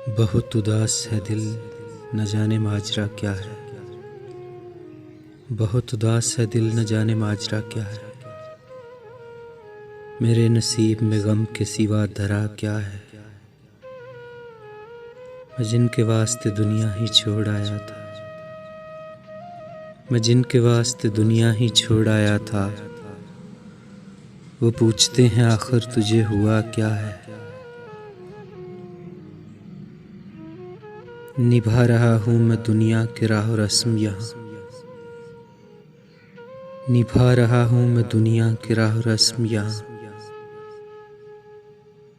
बहुत उदास है दिल, न जाने माजरा क्या है। बहुत उदास है दिल, न जाने माजरा क्या है। मेरे नसीब में गम के सिवा धरा क्या है। मैं जिनके वास्ते दुनिया ही छोड़ आया था, मैं जिनके वास्ते दुनिया ही छोड़ आया था, वो पूछते हैं आखिर तुझे हुआ क्या है। निभा रहा हूँ मैं दुनिया के राह रस्म यहाँ, निभा रहा हूँ मैं दुनिया के राह रस्म यहाँ,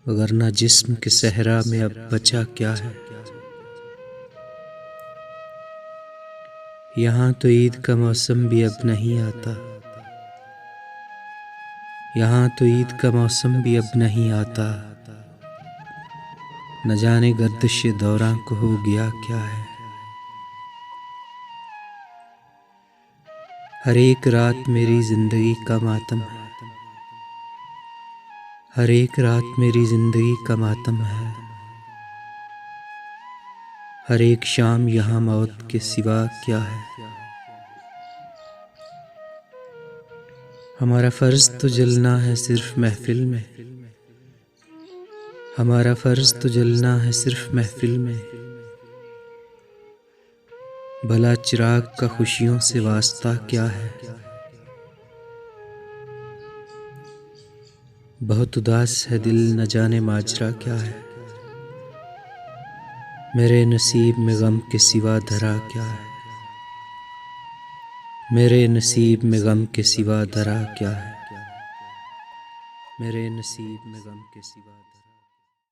वगरना जिस्म के सहरा में अब बचा क्या है। यहाँ तो ईद का मौसम भी अब नहीं आता, यहाँ तो ईद का मौसम भी अब नहीं आता, न जाने गर्दिश दौरां को हो गया क्या है। हर एक रात मेरी जिंदगी का मातम है, हर एक रात मेरी जिंदगी का मातम है, हर एक शाम यहाँ मौत के सिवा क्या है। हमारा फर्ज तो जलना है सिर्फ महफिल में, हमारा फर्ज तो जलना है सिर्फ महफिल में, भला चिराग का खुशियों से वास्ता क्या है। बहुत उदास है दिल, न जाने माजरा क्या है। मेरे नसीब में गम के सिवा धरा क्या है, मेरे नसीब में गम के सिवा धरा क्या है, मेरे नसीब में गम के सिवा